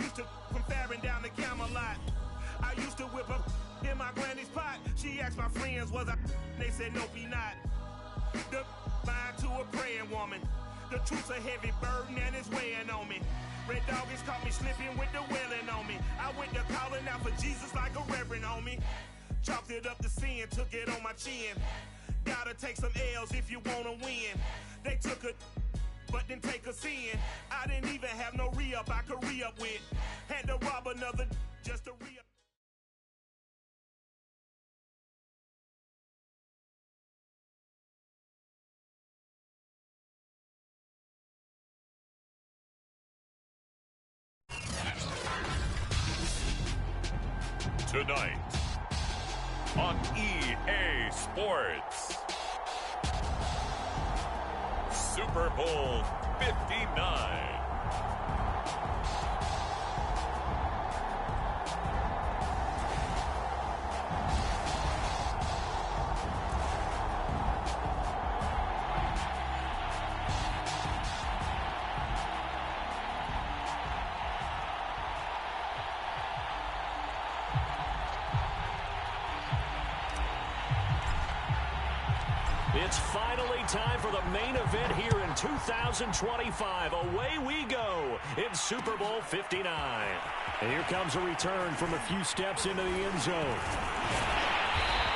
used to from faring down the Camelot. I used to whip up in my granny's pot. She asked my friends, was I? They said, nope, he not. The mind to a praying woman. The truth's a heavy burden and it's weighing on me. Red doggies caught me slipping with the wailing on me. I went to calling out for Jesus like a reverend on me. Chalked it up to sin, took it on my chin. Gotta take some L's if you wanna win. They took a but didn't take a sin. I didn't even have no re-up I could re-up with. Had to rob another just to re-up. Tonight on EA Sports, Super Bowl 59. It's finally time for the main event here in 2025. Away we go in Super Bowl 59. And here comes a return from a few steps into the end zone.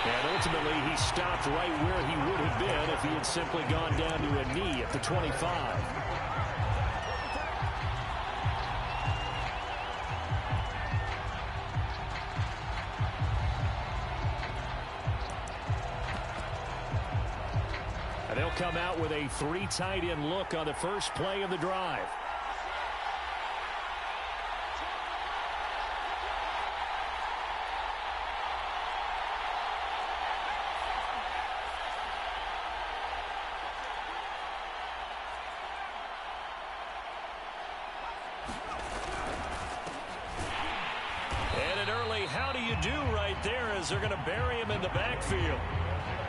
And ultimately, he stopped right where he would have been if he had simply gone down to a knee at the 25. They'll come out with a 3 tight end look on the first play of the drive. And an early how do you do right there as they're going to bury him in the backfield.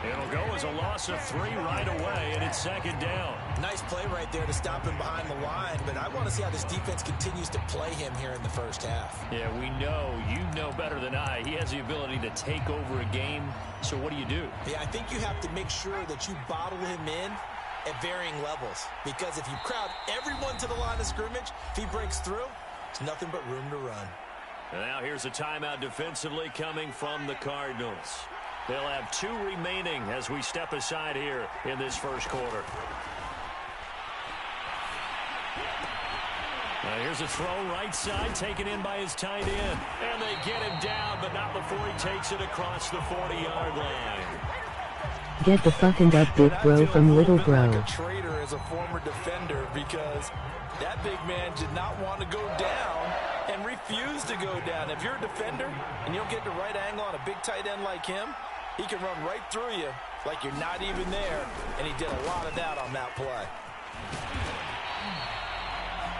It'll go as a loss of 3 right away, and it's second down. Nice play right there to stop him behind the line, but I want to see how this defense continues to play him here in the first half. Yeah, we know. You know better than I. He has the ability to take over a game, so what do you do? Yeah, I think you have to make sure that you bottle him in at varying levels, because if you crowd everyone to the line of scrimmage, if he breaks through, it's nothing but room to run. And now here's a timeout defensively coming from the Cardinals. They'll have 2 remaining as we step aside here in this first quarter. Now here's a throw right side taken in by his tight end. And they get him down, but not before he takes it across the 40-yard line. Get the fucking up, big bro, from little bro. Like a traitor as a former defender, because that big man did not want to go down and refused to go down. If you're a defender and you don't get the right angle on a big tight end like him, he can run right through you like you're not even there, and he did a lot of that on that play.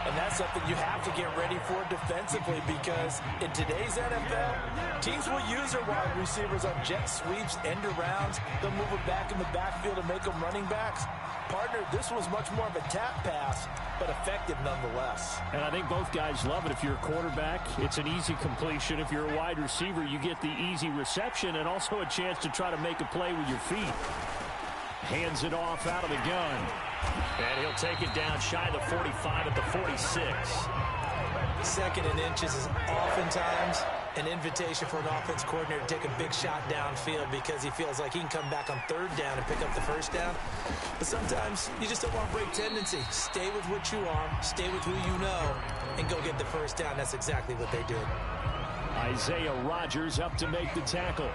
And that's something you have to get ready for defensively, because in today's NFL, teams will use their wide receivers on jet sweeps, end arounds. They'll move it back in the backfield and make them running backs. Partner, this was much more of a tap pass, but effective nonetheless. And I think both guys love it. If you're a quarterback, it's an easy completion. If you're a wide receiver, you get the easy reception and also a chance to try to make a play with your feet. Hands it off out of the gun. And he'll take it down shy of the 45 at the 46. Second and inches is oftentimes an invitation for an offense coordinator to take a big shot downfield because he feels like he can come back on third down and pick up the first down. But sometimes you just don't want to break tendency. Stay with what you are, stay with who you know, and go get the first down. That's exactly what they did. Isaiah Rodgers up to make the tackle.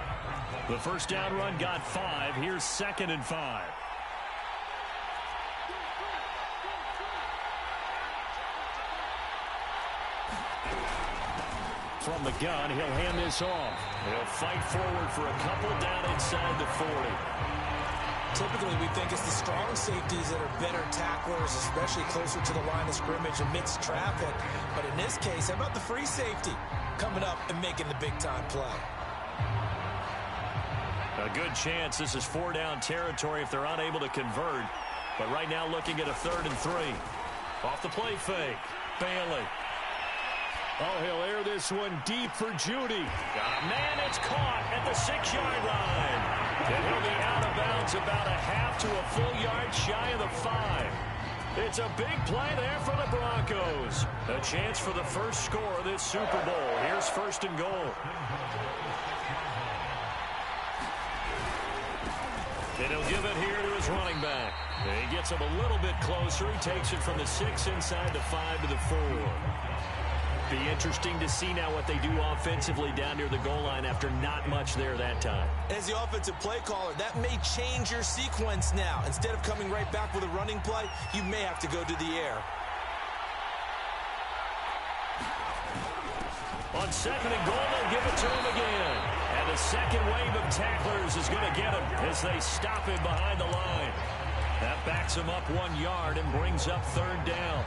The first down run got 5. Here's 2nd and 5. From the gun, he'll hand this off. He'll fight forward for a couple down inside the 40. Typically, we think it's the strong safeties that are better tacklers, especially closer to the line of scrimmage amidst traffic. But in this case, how about the free safety coming up and making the big-time play? A good chance this is 4-down territory if they're unable to convert. But right now looking at a 3rd and 3. Off the play fake. Bailey. Oh, he'll air this one deep for Judy. Man, it's caught at the 6-yard line. And he'll be out of bounds about a half to a full yard shy of the 5. It's a big play there for the Broncos. A chance for the first score of this Super Bowl. Here's 1st and goal. And he'll give it here to his running back. And he gets him a little bit closer. He takes it from the 6 inside the 5 to the 4. Be interesting to see now what they do offensively down near the goal line after not much there that time. As the offensive play caller, that may change your sequence now. Instead of coming right back with a running play, you may have to go to the air. On 2nd and goal, they'll give it to him again. And the second wave of tacklers is going to get him as they stop him behind the line. That backs him up 1 yard and brings up 3rd down.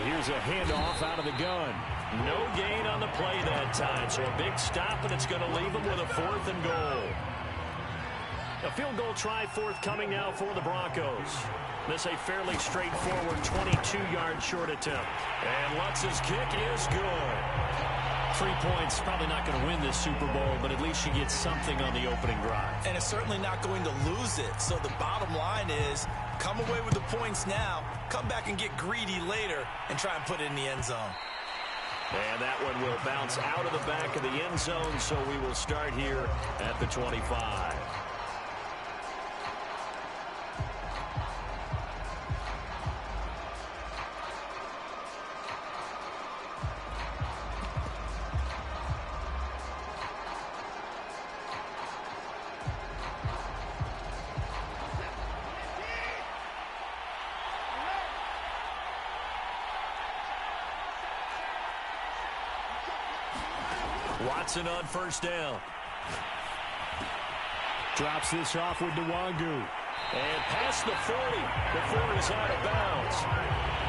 Here's a handoff out of the gun. No gain on the play that time, so a big stop, and it's going to leave them with a 4th and goal. A field goal try forthcoming now for the Broncos. This a fairly straightforward 22-yard short attempt. And Lutz's kick is good. 3 points, probably not going to win this Super Bowl, but at least you get something on the opening drive. And it's certainly not going to lose it. So the bottom line is, come away with the points now, come back and get greedy later, and try and put it in the end zone. And that one will bounce out of the back of the end zone, so we will start here at the 25. Watson on 1st down. Drops this off with Nwangu. And past the 40 before he's out of bounds.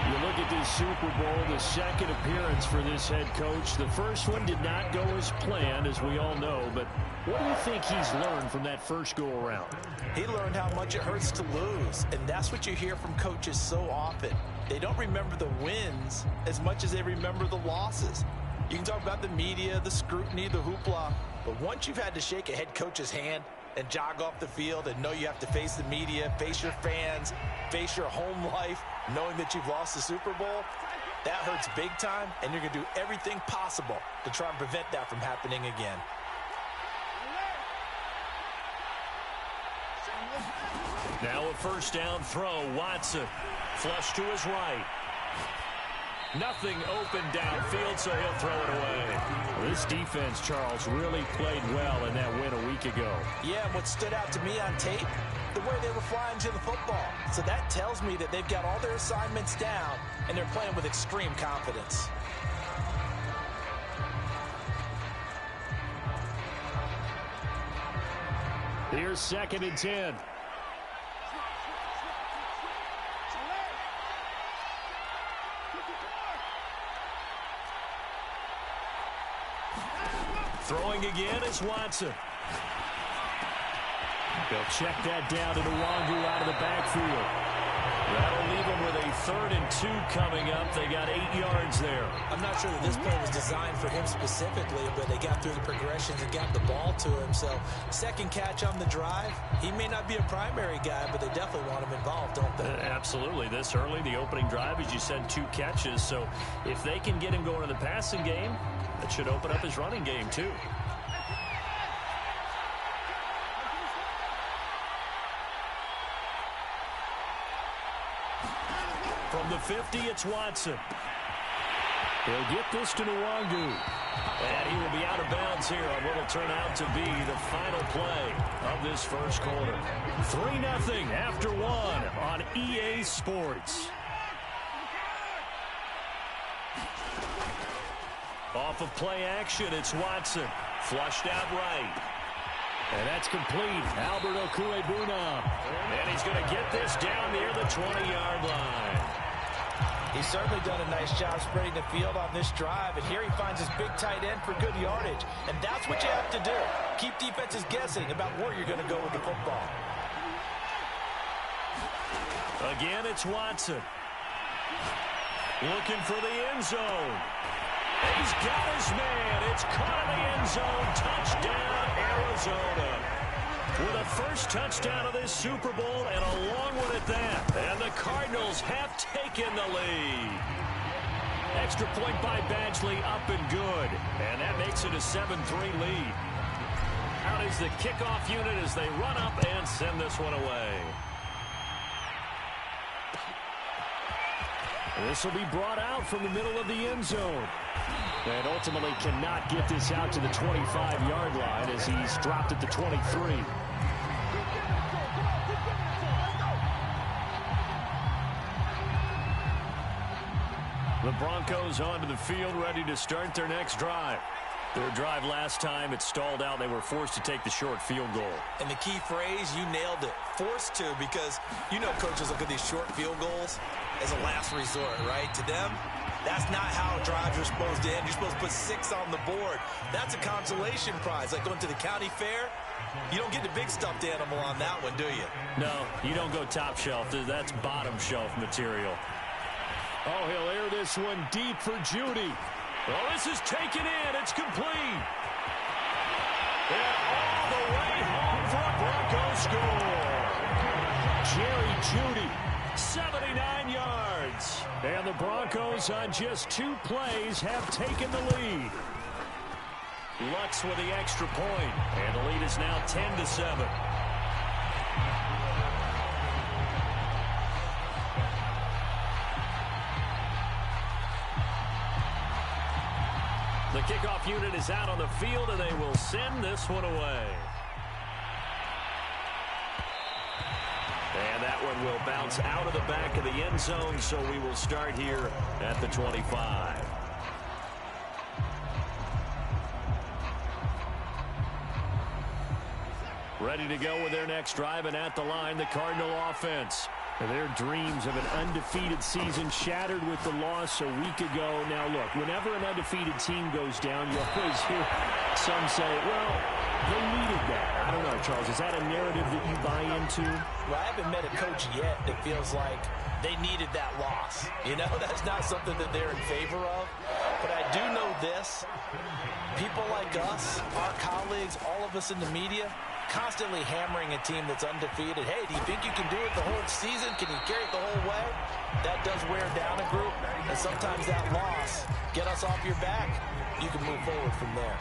You look at this Super Bowl, the second appearance for this head coach. The first one did not go as planned, as we all know. But what do you think he's learned from that first go-around? He learned how much it hurts to lose. And that's what you hear from coaches so often. They don't remember the wins as much as they remember the losses. You can talk about the media, the scrutiny, the hoopla, but once you've had to shake a head coach's hand and jog off the field and know you have to face the media, face your fans, face your home life, knowing that you've lost the Super Bowl, that hurts big time, and you're going to do everything possible to try and prevent that from happening again. Now a 1st down throw. Watson flush to his right. Nothing open downfield, so he'll throw it away. This defense, Charles, really played well in that win a week ago. Yeah, and what stood out to me on tape, the way they were flying to the football. So that tells me that they've got all their assignments down, and they're playing with extreme confidence. Here's 2nd and 10. Throwing again is Watson. They'll check that down to Nwangu out of the backfield. That'll leave them with a 3rd and 2 coming up. They got 8 yards there. I'm not sure that this play was designed for him specifically, but they got through the progressions and got the ball to him. So 2nd catch on the drive. He may not be a primary guy, but they definitely want him involved, don't they? Absolutely. This early, the opening drive, as you said, 2 catches. So if they can get him going in the passing game, that should open up his running game, too. From the 50, it's Watson. He'll get this to Nwangu. And he will be out of bounds here on what will turn out to be the final play of this first quarter. 3-0 after 1 on EA Sports. Off of play action, it's Watson. Flushed out right. And that's complete. Albert Okuebuna. And he's going to get this down near the 20-yard line. He's certainly done a nice job spreading the field on this drive, and here he finds his big tight end for good yardage. And that's what you have to do. Keep defenses guessing about where you're going to go with the football. Again, it's Watson. Looking for the end zone. He's got his man. It's caught in the end zone. Touchdown, Arizona. With the first touchdown of this Super Bowl and a long one at that. And the Cardinals have taken the lead. Extra point by Badgley, up and good. And that makes it a 7-3 lead. Out is the kickoff unit as they run up and send this one away. This will be brought out from the middle of the end zone. And ultimately cannot get this out to the 25-yard line as he's dropped at the 23. The Broncos onto the field, ready to start their next drive. Their drive last time, it stalled out. They were forced to take the short field goal. And the key phrase, you nailed it. Forced to, because you know coaches look at these short field goals as a last resort, right? To them, that's not how drives are supposed to end. You're supposed to put 6 on the board. That's a consolation prize, like going to the county fair. You don't get the big stuffed animal on that one, do you? No, you don't go top shelf. That's bottom shelf material. Oh, he'll air this one deep for Judy. Well, this is taken in. It's complete. And all the way home for a Broncos score. Jerry Judy, 79 yards. And the Broncos on just 2 plays have taken the lead. Lutz with the extra point. And the lead is now 10-7. The kickoff unit is out on the field, and they will send this one away. And that one will bounce out of the back of the end zone, so we will start here at the 25. Ready to go with their next drive, and at the line, the Cardinal offense. Their dreams of an undefeated season shattered with the loss a week ago. Now, look, whenever an undefeated team goes down, you always hear some say, well, they needed that. I don't know, Charles. Is that a narrative that you buy into? Well, I haven't met a coach yet that feels like they needed that loss. You know, that's not something that they're in favor of. But I do know this. People like us, our colleagues, all of us in the media, constantly hammering a team that's undefeated. Hey, do you think you can do it the whole season? Can you carry it the whole way? That does wear down a group. And sometimes that loss, get us off your back, you can move forward from there.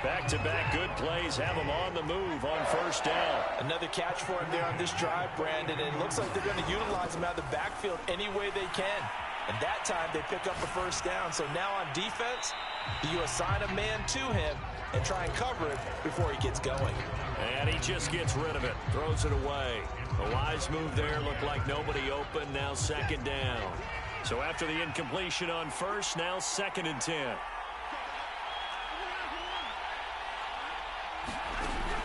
Back-to-back good plays have them on the move on first down. Another catch for him there on this drive, Brandon. And it looks like they're going to utilize him out of the backfield any way they can. And that time they pick up a first down. So now on defense, you assign a man to him and try and cover it before he gets going. And he just gets rid of it, throws it away. A wise move there, looked like nobody open, now second down. So after the incompletion on first, now 2nd and 10.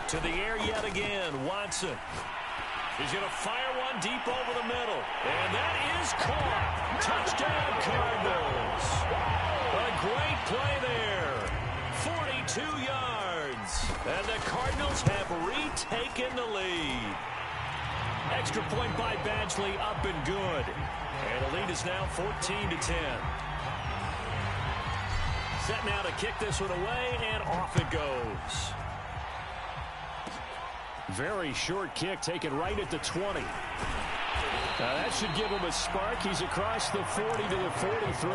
To the air yet again, Watson. He's going to fire one deep over the middle. And that is caught. Touchdown, Cardinals. A great play there. 42 yards. And the Cardinals have retaken the lead. Extra point by Badgley, up and good. And the lead is now 14-10. Set now to kick this one away, and off it goes. Very short kick taken right at the 20. Now that should give him a spark. He's across the 40 to the 43.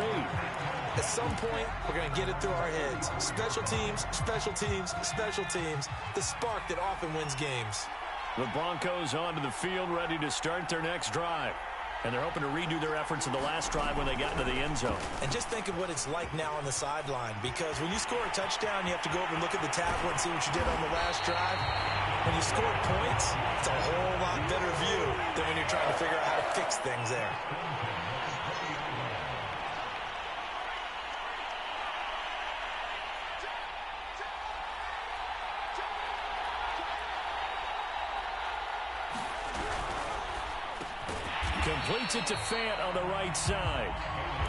At some point, we're going to get it through our heads. Special teams, special teams, special teams. The spark that often wins games. The Broncos onto the field, ready to start their next drive. And they're hoping to redo their efforts in the last drive when they got into the end zone. And just think of what it's like now on the sideline. Because when you score a touchdown, you have to go over and look at the tablet and see what you did on the last drive. When you score points, it's a whole lot better view than when you're trying to figure out how to fix things there. Completes it to Fant on the right side.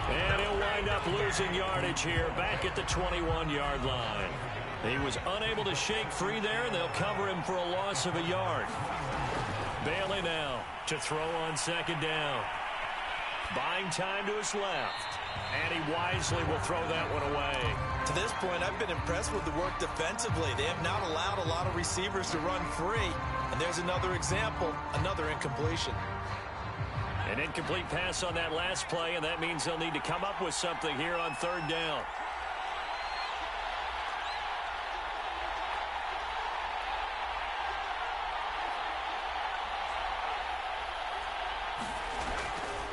And he'll wind up losing yardage here back at the 21-yard line. He was unable to shake free there, and they'll cover him for a loss of a yard. Bailey now to throw on second down. Buying time to his left. And he wisely will throw that one away. To this point, I've been impressed with the work defensively. They have not allowed a lot of receivers to run free. And there's another example, another incompletion. An incomplete pass on that last play, and that means they'll need to come up with something here on third down.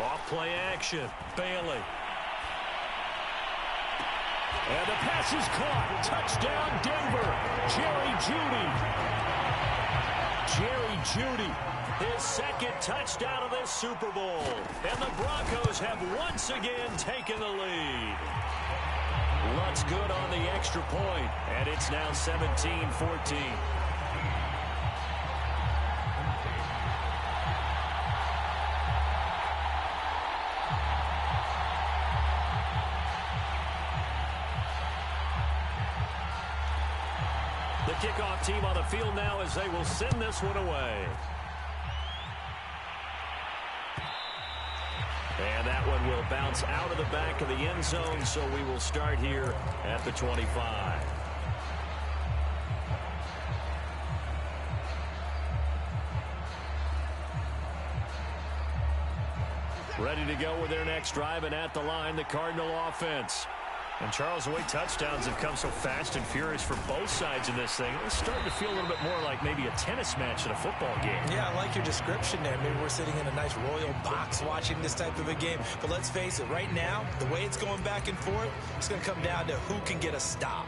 Off play action. Bailey. And the pass is caught. Touchdown, Denver. Jerry Jeudy. His second touchdown of this Super Bowl. And the Broncos have once again taken the lead. Lutz good on the extra point. And it's now 17-14. The kickoff team on the field now as they will send this one away. And that one will bounce out of the back of the end zone, so we will start here at the 25. Ready to go with their next drive, and at the line, the Cardinal offense. And, Charles, the way touchdowns have come so fast and furious for both sides in this thing, it's starting to feel a little bit more like maybe a tennis match in a football game. Yeah, I like your description there. Maybe we're sitting in a nice royal box watching this type of a game. But let's face it, right now, the way it's going back and forth, it's going to come down to who can get a stop.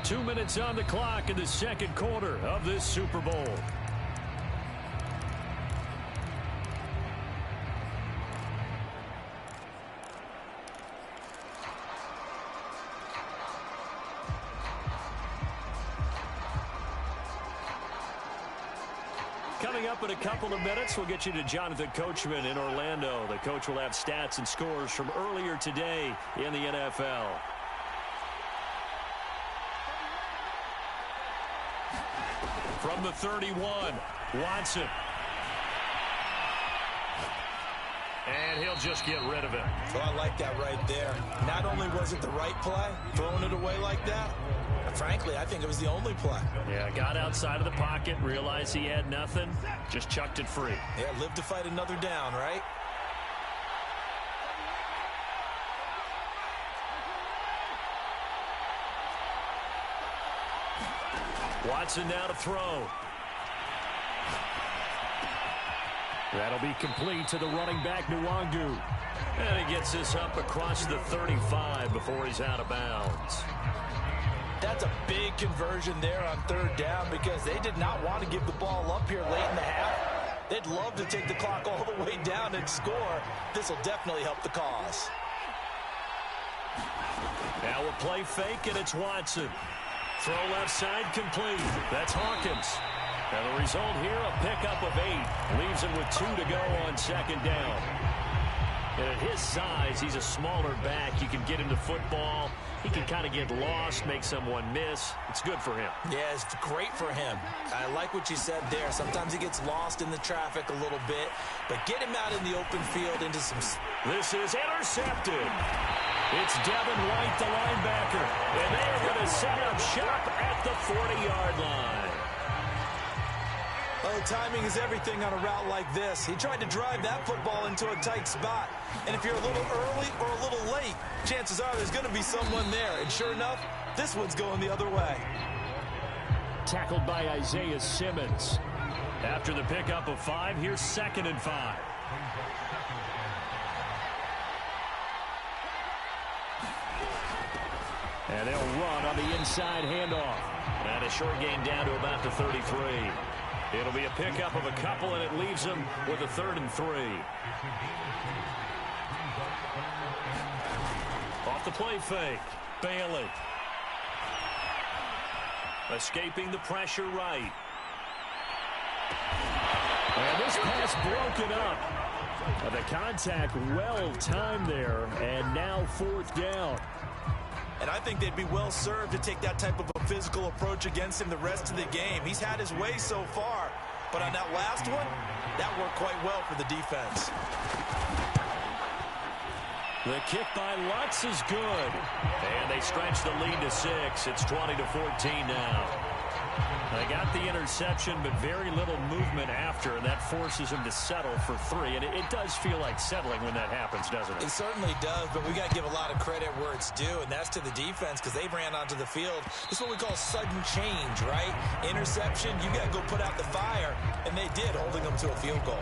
Two minutes on the clock in the second quarter of this Super Bowl. Coming up in a couple of minutes, we'll get you to Jonathan Coachman in Orlando. The coach will have stats and scores from earlier today in the NFL. From the 31, Watson. And he'll just get rid of it. Oh, I like that right there. Not only was it the right play, throwing it away like that, frankly, I think it was the only play. Yeah, got outside of the pocket, realized he had nothing, just chucked it free. Yeah, live to fight another down, right? Watson now to throw. That'll be complete to the running back, Nwangu. And he gets this up across the 35 before he's out of bounds. That's a big conversion there on third down because they did not want to give the ball up here late in the half. They'd love to take the clock all the way down and score. This will definitely help the cause. Now a play fake, and it's Watson. Throw left side complete. That's Hawkins. And the result here, a pickup of 8. Leaves him with 2 to go on second down. And at his size, he's a smaller back. You can get into football. He can kind of get lost, make someone miss. It's good for him. Yeah, it's great for him. I like what you said there. Sometimes he gets lost in the traffic a little bit. But get him out in the open field into some... This is intercepted. It's Devin White, the linebacker. And they're going to set up shop at the 40-yard line. Well, timing is everything on a route like this. He tried to drive that football into a tight spot. And if you're a little early or a little late, chances are there's going to be someone there. And sure enough, this one's going the other way. Tackled by Isaiah Simmons. After the pickup of 5, here's 2nd and 5. And they'll run on the inside handoff. And a short gain down to about the 33. It'll be a pickup of a couple, and it leaves them with a 3rd and 3. Off the play fake, Bailey. Escaping the pressure right. And this pass broken up. The contact well timed there, and now 4th down. And I think they'd be well served to take that type of a physical approach against him the rest of the game. He's had his way so far, but on that last one, that worked quite well for the defense. The kick by Lutz is good. And they stretch the lead to 6. It's 20-14 now. They got the interception, but very little movement after, and that forces him to settle for 3. And it does feel like settling when that happens, doesn't it? It certainly does, but we got to give a lot of credit where it's due, and that's to the defense because they ran onto the field. This is what we call sudden change, right? Interception, you got to go put out the fire, and they did, holding them to a field goal.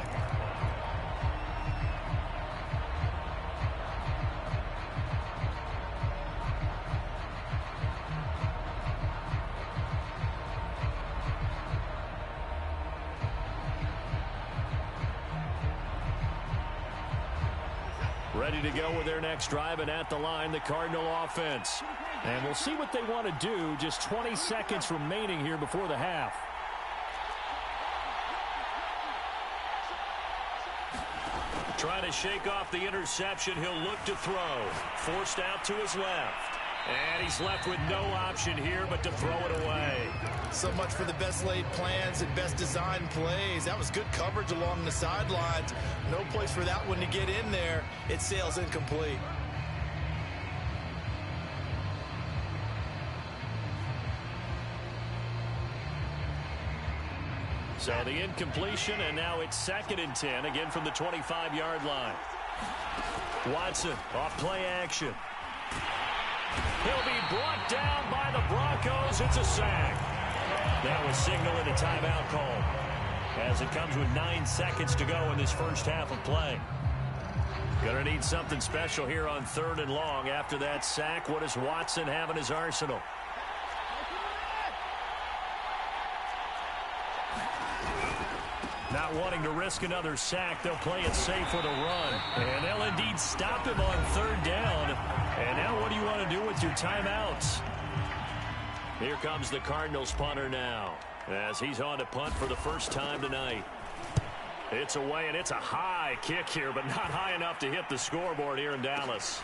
Ready to go with their next drive, and at the line, the Cardinal offense. And we'll see what they want to do. Just 20 seconds remaining here before the half. Trying to shake off the interception. He'll look to throw. Forced out to his left. And he's left with no option here but to throw it away. So much for the best laid plans and best designed plays. That was good coverage along the sidelines. No place for that one to get in there. It sails incomplete. So the incompletion, and now it's 2nd and 10, again from the 25-yard line. Watson off play action. He'll be brought down by the Broncos. It's a sack. That was signaling a timeout call as it comes with 9 seconds to go in this first half of play. Going to need something special here on 3rd and long. After that sack, what does Watson have in his arsenal? Not wanting to risk another sack, they'll play it safe with a run. And they'll indeed stop him on 3rd down. And now what do you want to do with your timeouts? Here comes the Cardinals punter now, as he's on to punt for the first time tonight. It's away, and it's a high kick here, but not high enough to hit the scoreboard here in Dallas.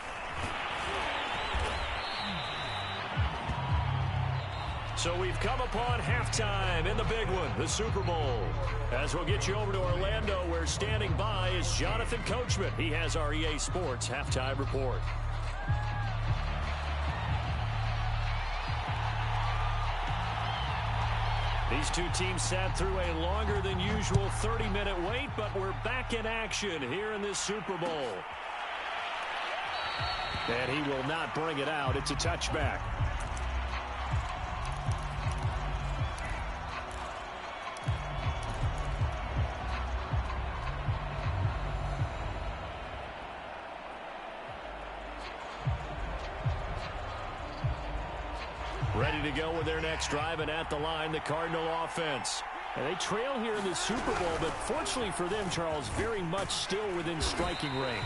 So we've come upon halftime in the big one, the Super Bowl. As we'll get you over to Orlando, where standing by is Jonathan Coachman. He has our EA Sports halftime report. These two teams sat through a longer than usual 30-minute wait, but we're back in action here in this Super Bowl. And he will not bring it out. It's a touchback. Ready to go with their next drive, and at the line, the Cardinal offense. And they trail here in the Super Bowl, but fortunately for them, Charles, very much still within striking range.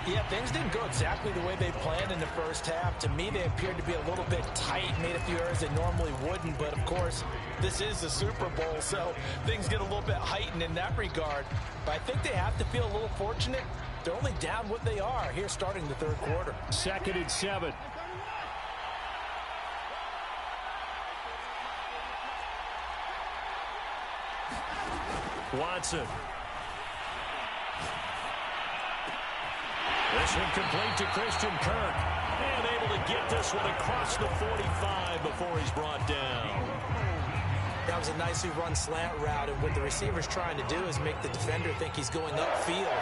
Yeah, things didn't go exactly the way they planned in the first half. To me, they appeared to be a little bit tight, made a few errors they normally wouldn't. But, of course, this is the Super Bowl, so things get a little bit heightened in that regard. But I think they have to feel a little fortunate. They're only down what they are here starting the 3rd quarter. 2nd and 7. Watson. This incomplete to Christian Kirk. And able to get this one across the 45 before he's brought down. That was a nicely run slant route, and what the receiver's trying to do is make the defender think he's going upfield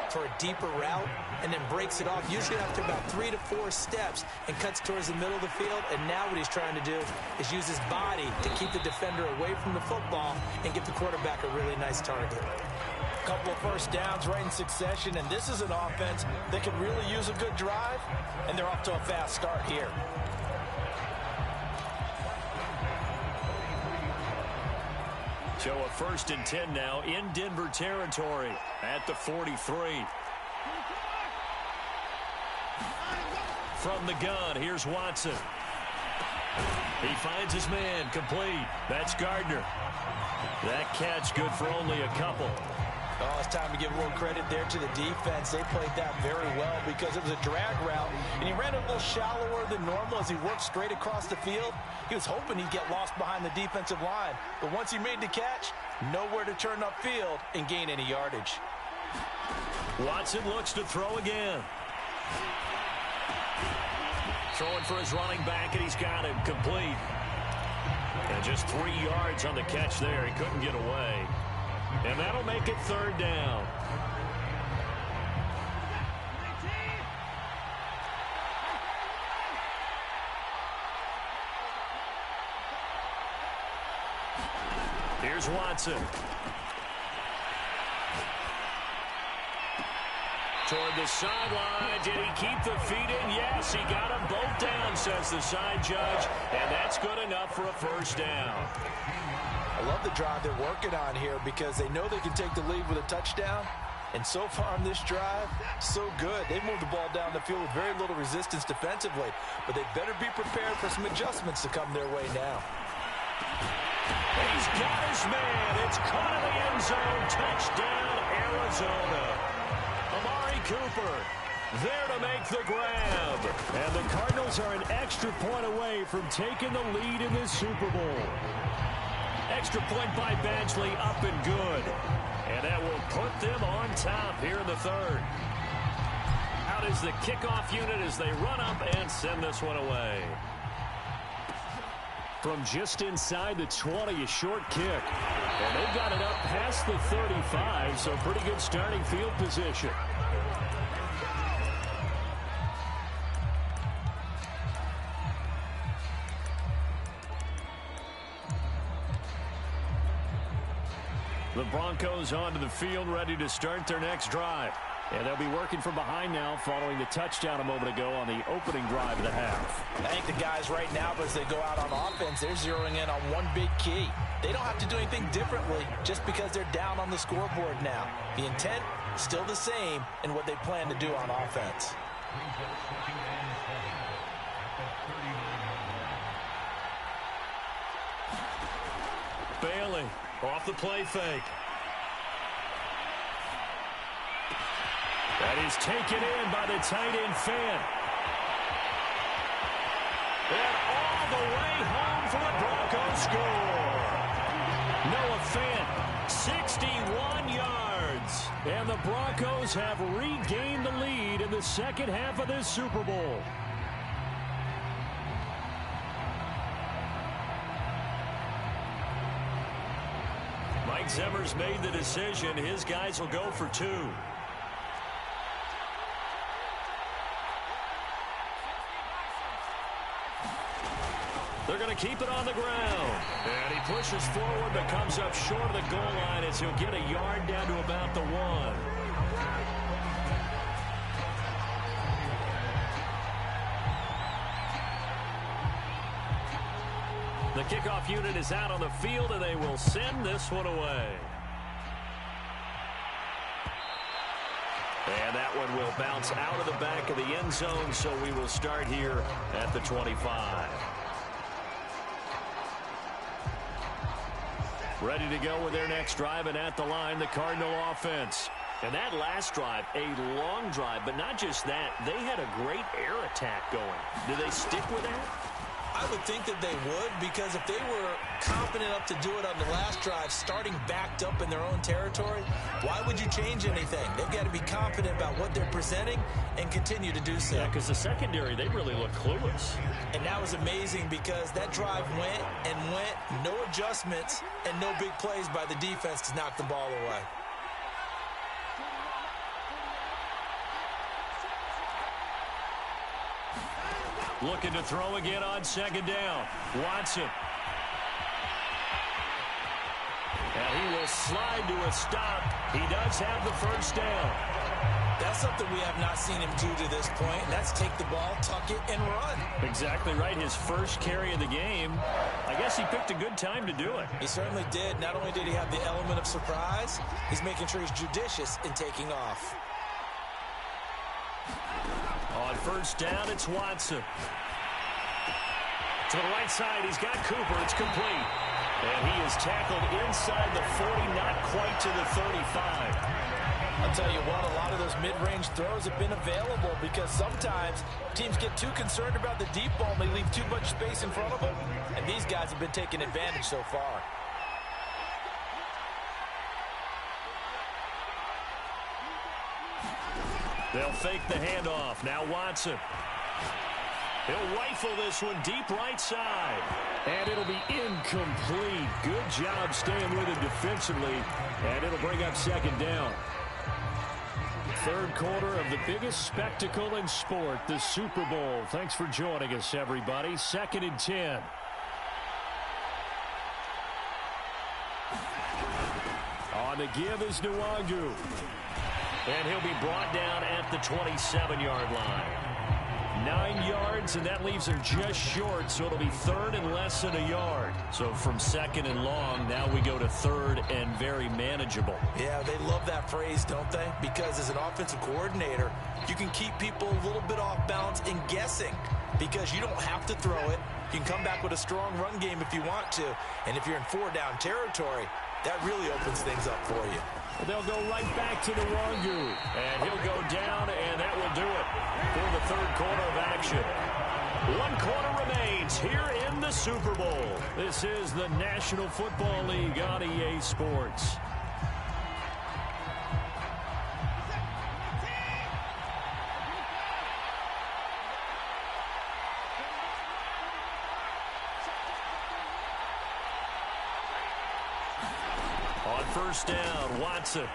for a deeper route, and then breaks it off, usually after about 3 to 4 steps, and cuts towards the middle of the field. And now what he's trying to do is use his body to keep the defender away from the football and give the quarterback a really nice target. A couple of first downs right in succession, and this is an offense that could really use a good drive, and they're off to a fast start here. So a 1st and 10 now in Denver territory at the 43. From the gun, here's Watson. He finds his man, complete. That's Gardner. That catch good for only a couple. Oh, it's time to give a little credit there to the defense. They played that very well because it was a drag route, and he ran a little shallower than normal as he worked straight across the field. He was hoping he'd get lost behind the defensive line, but once he made the catch, nowhere to turn upfield and gain any yardage. Watson looks to throw again. Throwing for his running back, and he's got him complete. And just 3 yards on the catch there. He couldn't get away. And that'll make it third down. Here's Watson. Toward the sideline. Did he keep the feet in? Yes, he got them both down, says the side judge. And that's good enough for a first down. I love the drive they're working on here because they know they can take the lead with a touchdown. And so far on this drive, so good. They moved the ball down the field with very little resistance defensively. But they better be prepared for some adjustments to come their way now. He's got his man. It's caught in the end zone. Touchdown, Arizona. Amari Cooper there to make the grab. And the Cardinals are an extra point away from taking the lead in this Super Bowl. Extra point by Badgley, up and good. And that will put them on top here in the third. Out is the kickoff unit as they run up and send this one away. From just inside the 20, a short kick. And they've got it up past the 35, so pretty good starting field position. The Broncos onto the field, ready to start their next drive. And they'll be working from behind now following the touchdown a moment ago on the opening drive of the half. I think the guys right now, as they go out on offense, they're zeroing in on one big key. They don't have to do anything differently just because they're down on the scoreboard now. The intent still the same in what they plan to do on offense. Bailey off the play fake. That is taken in by the tight end Fant. And all the way home for the Broncos score. Noah Fant, 61 yards. And the Broncos have regained the lead in the second half of this Super Bowl. Mike Zimmer's made the decision. His guys will go for two. They're going to keep it on the ground. And he pushes forward but comes up short of the goal line as he'll get a yard down to about the one. The kickoff unit is out on the field, and they will send this one away. And that one will bounce out of the back of the end zone, so we will start here at the 25. Ready to go with their next drive, and at the line, the Cardinal offense. And that last drive, a long drive, but not just that. They had a great air attack going. Do they stick with that? I would think that they would, because if they were confident enough to do it on the last drive, starting backed up in their own territory, why would you change anything? They've got to be confident about what they're presenting and continue to do so. Yeah, because the secondary, they really look clueless. And that was amazing because that drive went and went, no adjustments, and no big plays by the defense to knock the ball away. Looking to throw again on second down. Watson. And he will slide to a stop. He does have the first down. That's something we have not seen him do to this point. That's take the ball, tuck it, and run. Exactly right. His first carry of the game. I guess he picked a good time to do it. He certainly did. Not only did he have the element of surprise, he's making sure he's judicious in taking off. On first down, it's Watson. To the right side, he's got Cooper. It's complete. And he is tackled inside the 40, not quite to the 35. I'll tell you what, a lot of those mid-range throws have been available because sometimes teams get too concerned about the deep ball and they leave too much space in front of them. And these guys have been taking advantage so far. They'll fake the handoff. Now Watson. He'll rifle this one deep right side. And it'll be incomplete. Good job staying with it defensively. And it'll bring up second down. Third quarter of the biggest spectacle in sport, the Super Bowl. Thanks for joining us, everybody. 2nd and 10. On the give is Nwangu. And he'll be brought down at the 27-yard line. 9 yards, and that leaves him just short, so it'll be 3rd and less than a yard. So from 2nd and long, now we go to 3rd and very manageable. Yeah, they love that phrase, don't they? Because as an offensive coordinator, you can keep people a little bit off balance and guessing because you don't have to throw it. You can come back with a strong run game if you want to. And if you're in 4-down territory, that really opens things up for you. They'll go right back to the Nwangu. And he'll go down, and that will do it for the third quarter of action. 1 quarter remains here in the Super Bowl. This is the National Football League on EA Sports. First down, Watson.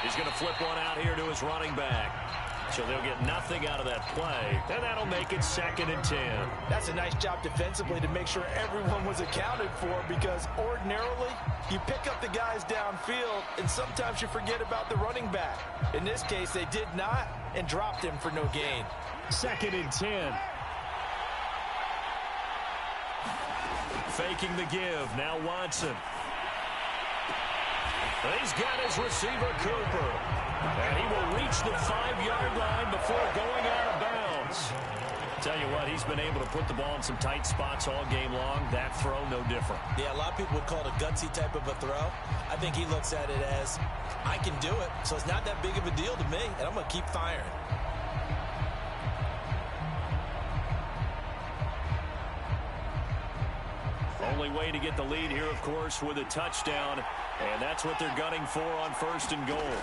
He's going to flip one out here to his running back. So they'll get nothing out of that play, and that'll make it 2nd and 10. That's a nice job defensively to make sure everyone was accounted for because ordinarily you pick up the guys downfield, and sometimes you forget about the running back. In this case, they did not and dropped him for no gain. 2nd and 10. Faking the give. Now Watson. He's got his receiver, Cooper. And he will reach the 5-yard line before going out of bounds. Tell you what, he's been able to put the ball in some tight spots all game long. That throw, no different. Yeah, a lot of people would call it a gutsy type of a throw. I think he looks at it as, I can do it, so it's not that big of a deal to me, and I'm going to keep firing. Only way to get the lead here, of course, with a touchdown. And that's what they're gunning for on 1st and goal.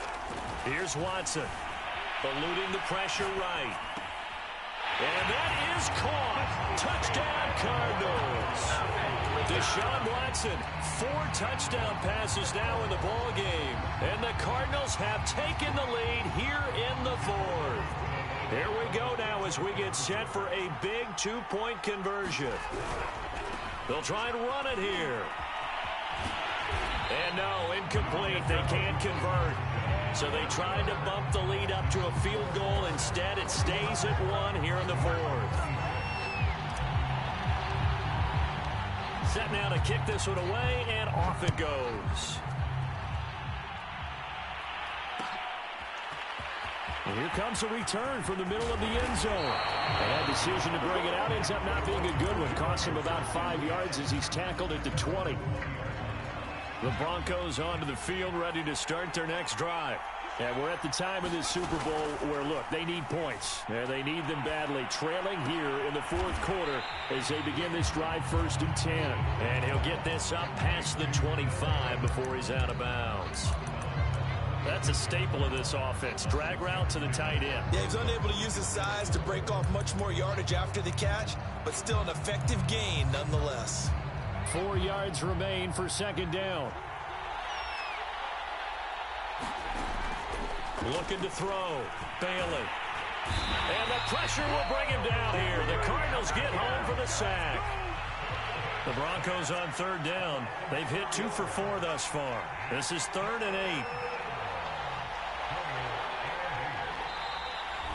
Here's Watson. Eluding the pressure right. And that is caught. Touchdown, Cardinals. Deshaun Watson, 4 touchdown passes now in the ball game. And the Cardinals have taken the lead here in the 4th. Here we go now as we get set for a big 2-point conversion. They'll try and run it here. And no, incomplete. They can't convert. So they tried to bump the lead up to a field goal. Instead, it stays at 1 here in the 4th. Set now to kick this one away, and off it goes. And here comes a return from the middle of the end zone. And that decision to bring it out ends up not being a good one. Costs him about 5 yards as he's tackled at the 20. The Broncos onto the field, ready to start their next drive. And we're at the time of this Super Bowl where, look, they need points. And they need them badly. Trailing here in the 4th quarter as they begin this drive 1st and 10. And he'll get this up past the 25 before he's out of bounds. That's a staple of this offense. Drag route to the tight end. Yeah, he's unable to use his size to break off much more yardage after the catch, but still an effective gain nonetheless. 4 yards remain for 2nd down. Looking to throw. Bailey. And the pressure will bring him down here. The Cardinals get home for the sack. The Broncos on 3rd down. They've hit 2 for 4 thus far. This is 3rd and 8.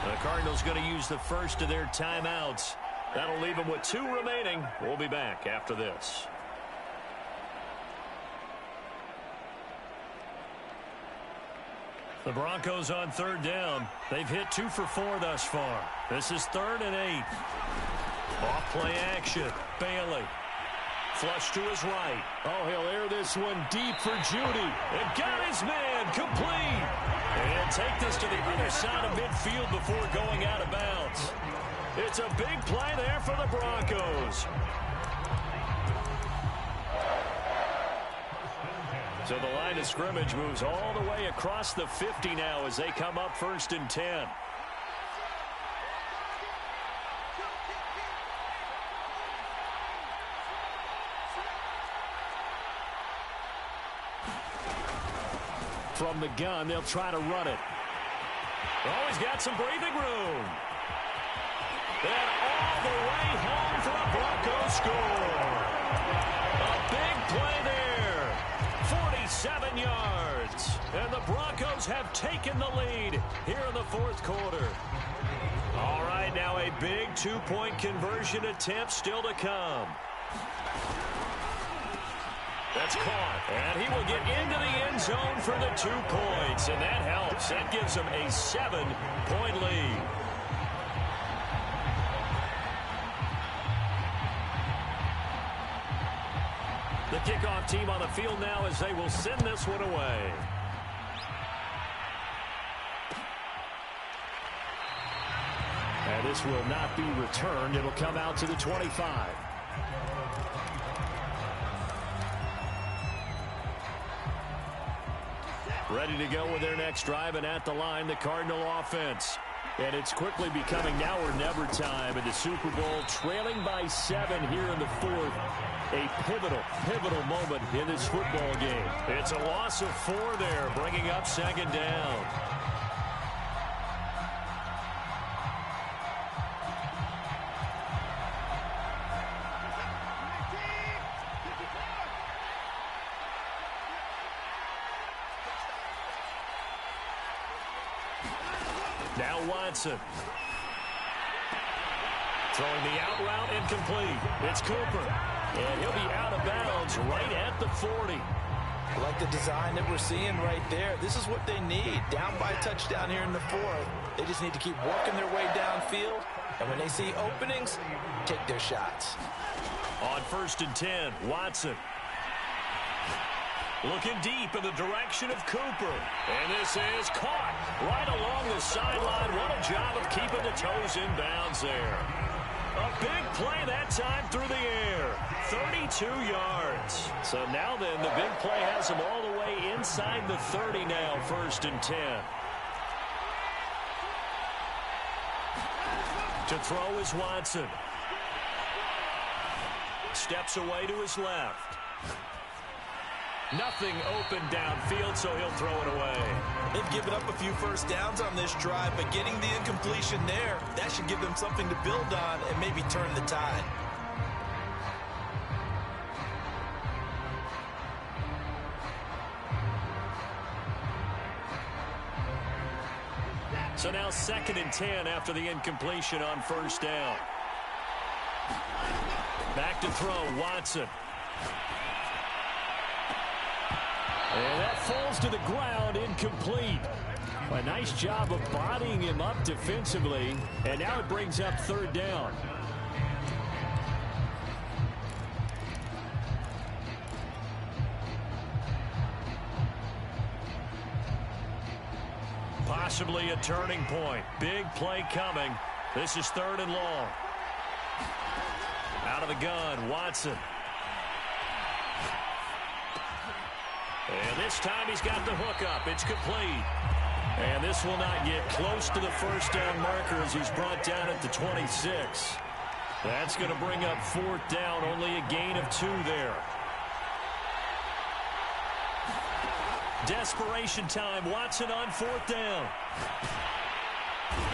The Cardinals going to use the first of their timeouts. That'll leave them with 2 remaining. We'll be back after this. The Broncos on 3rd down. They've hit 2 for 4 thus far. This is 3rd and 8. Off play action. Bailey. Flush to his right. Oh, he'll air this one deep for Judy. And got his man complete. And take this to the other side of midfield before going out of bounds. It's a big play there for the Broncos. So the line of scrimmage moves all the way across the 50 now as they come up 1st and 10. From the gun, they'll try to run it. Oh, he's got some breathing room. And all the way home for a Broncos score. A big play there. 47 yards. And the Broncos have taken the lead here in the 4th quarter. All right, now a big 2-point conversion attempt still to come. That's caught, and he will get into the end zone for the 2 points, and that helps. That gives him a 7-point lead. The kickoff team on the field now as they will send this one away. And this will not be returned. It'll come out to the 25. Ready to go with their next drive, and at the line, the Cardinal offense. And it's quickly becoming now or never time in the Super Bowl, trailing by 7 here in the 4th. A pivotal moment in this football game. It's a loss of 4 there, bringing up 2nd down. Now Watson. Throwing the out route incomplete. It's Cooper. And he'll be out of bounds right at the 40. I like the design that we're seeing right there. This is what they need. Down by a touchdown here in the 4th. They just need to keep working their way downfield. And when they see openings, take their shots. On 1st and 10, Watson. Looking deep in the direction of Cooper. And this is caught right along the sideline. What a job of keeping the toes in bounds there. A big play that time through the air. 32 yards. So now then, the big play has him all the way inside the 30 now, 1st and 10. To throw is Watson. Steps away to his left. Nothing open downfield, so he'll throw it away. They've given up a few first downs on this drive, but getting the incompletion there, that should give them something to build on and maybe turn the tide. So now 2nd and 10 after the incompletion on 1st down. Back to throw, Watson. And that falls to the ground, incomplete. A nice job of bodying him up defensively, and now it brings up 3rd down. Possibly a turning point. Big play coming. This is 3rd and long. Out of the gun, Watson. And this time he's got the hook up. It's complete. And this will not get close to the 1st down marker as he's brought down at the 26. That's going to bring up 4th down. Only a gain of 2 there. Desperation time. Watson on 4th down.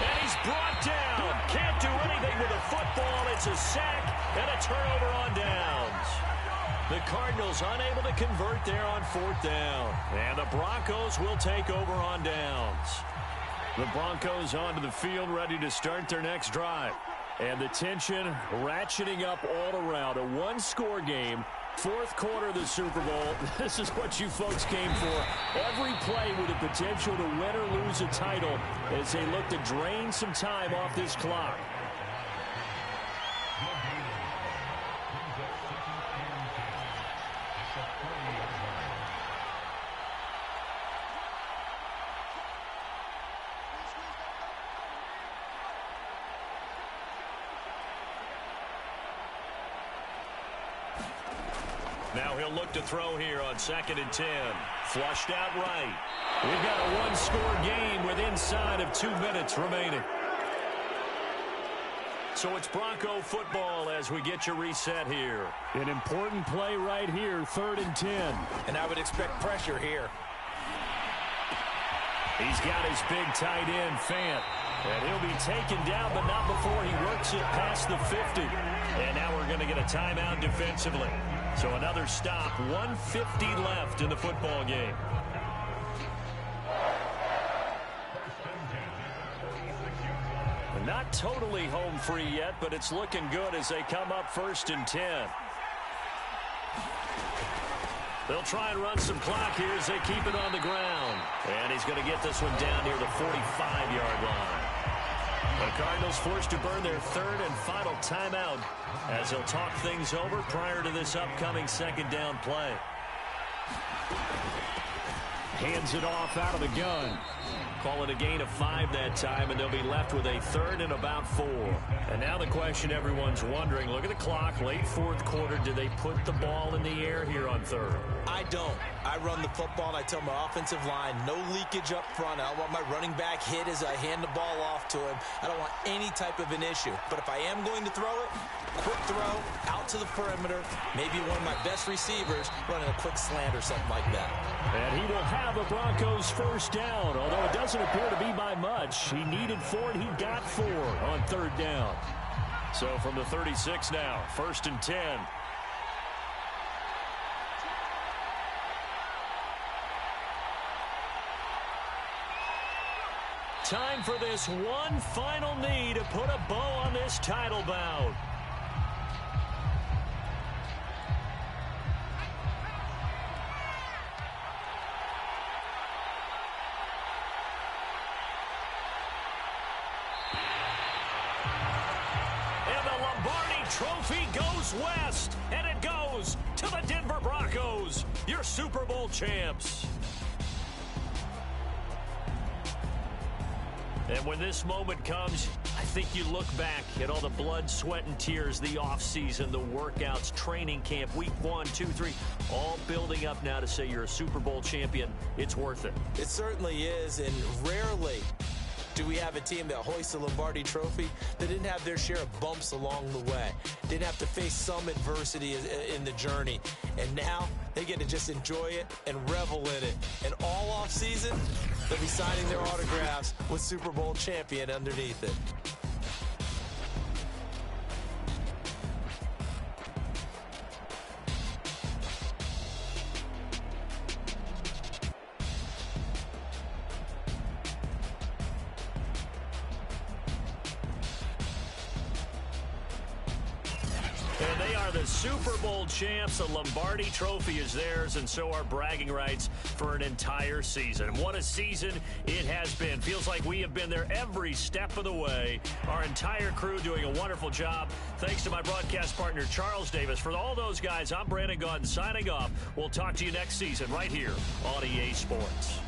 And he's brought down. Can't do anything with the football. It's a sack and a turnover on downs. The Cardinals unable to convert there on 4th down. And the Broncos will take over on downs. The Broncos onto the field ready to start their next drive. And the tension ratcheting up all around. A 1-score game. 4th quarter of the Super Bowl. This is what you folks came for. Every play with the potential to win or lose a title as they look to drain some time off this clock. Now he'll look to throw here on 2nd and 10. Flushed out right. We've got a one-score game with inside of 2 minutes remaining. So it's Bronco football as we get you reset here. An important play right here, 3rd and 10. And I would expect pressure here. He's got his big tight end, Fant. And he'll be taken down, but not before he works it past the 50. And now we're going to get a timeout defensively. So another stop, 1:50 left in the football game. Not totally home free yet, but it's looking good as they come up 1st and 10. They'll try and run some clock here as they keep it on the ground. And he's going to get this one down near the 45-yard line. The Cardinals forced to burn their 3rd and final timeout as they'll talk things over prior to this upcoming 2nd down play. Hands it off out of the gun. Call it a gain of 5 that time, and they'll be left with a 3rd and about 4. And now the question everyone's wondering, look at the clock, late 4th quarter, do they put the ball in the air here on 3rd? I don't. I run the football, and I tell my offensive line, no leakage up front. I don't want my running back hit as I hand the ball off to him. I don't want any type of an issue. But if I am going to throw it, quick throw, out to the perimeter, maybe one of my best receivers running a quick slant or something like that. And he will have the Broncos 1st down, although it doesn't appear to be by much. He needed 4, and he got 4 on 3rd down. So from the 36 now, 1st and 10. Time for this one final knee to put a bow on this title bout. And the Lombardi Trophy goes west, and it goes to the Denver Broncos, your Super Bowl champs. And when this moment comes, I think you look back at all the blood, sweat, and tears, the offseason, the workouts, training camp, week 1, 2, 3, all building up now to say you're a Super Bowl champion. It's worth it. It certainly is, and rarely do we have a team that hoists the Lombardi Trophy that didn't have their share of bumps along the way, didn't have to face some adversity in the journey, and now they get to just enjoy it and revel in it. And all off season, they'll be signing their autographs with Super Bowl champion underneath it. And they are the Super Bowl champs. The Lombardi Trophy is theirs, and so are bragging rights for an entire season. What a season it has been. Feels like we have been there every step of the way. Our entire crew doing a wonderful job. Thanks to my broadcast partner, Charles Davis. For all those guys, I'm Brandon Gaudin signing off. We'll talk to you next season right here on EA Sports.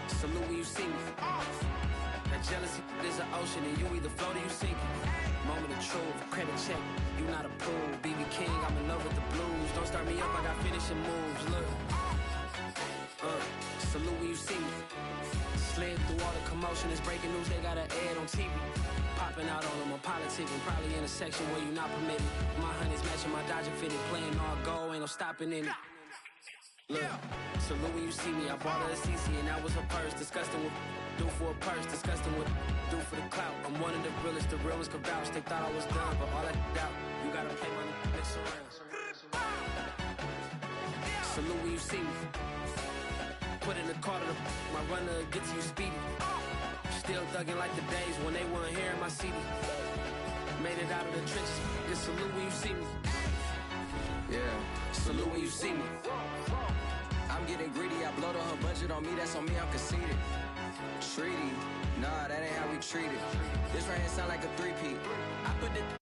Salute when you see me. That jealousy is an ocean, and you either float or you sink it. Moment of truth, credit check, you not approved. BB King, I'm in love with the blues. Don't start me up, I got finishing moves. Look, salute when you see me. Slid through all the commotion, it's breaking news, they got an ad on TV. Popping out on them, I'm politicking, probably in a section where you not permitted. My honey's matching my Dodger fitted, playing all goal, ain't no stopping in it. Look, salute when you see me, I bought her a CC and that was her purse. Disgusting with do for a purse, disgusting with do for the clout. I'm one of the realest, the realest could vouch. They thought I was done, but all that doubt, you gotta play my next around. Salute when you see me. Put in the car to my runner, get to you speedy. Still thugging like the days when they weren't here in my city. Made it out of the trenches. Just salute when you see me. Yeah, Salute when you see me. I'm getting greedy. I blowed on her budget on me. That's on me. I'm conceited. Treaty. Nah, that ain't how we treat it. This right here sound like a three-peat. I put the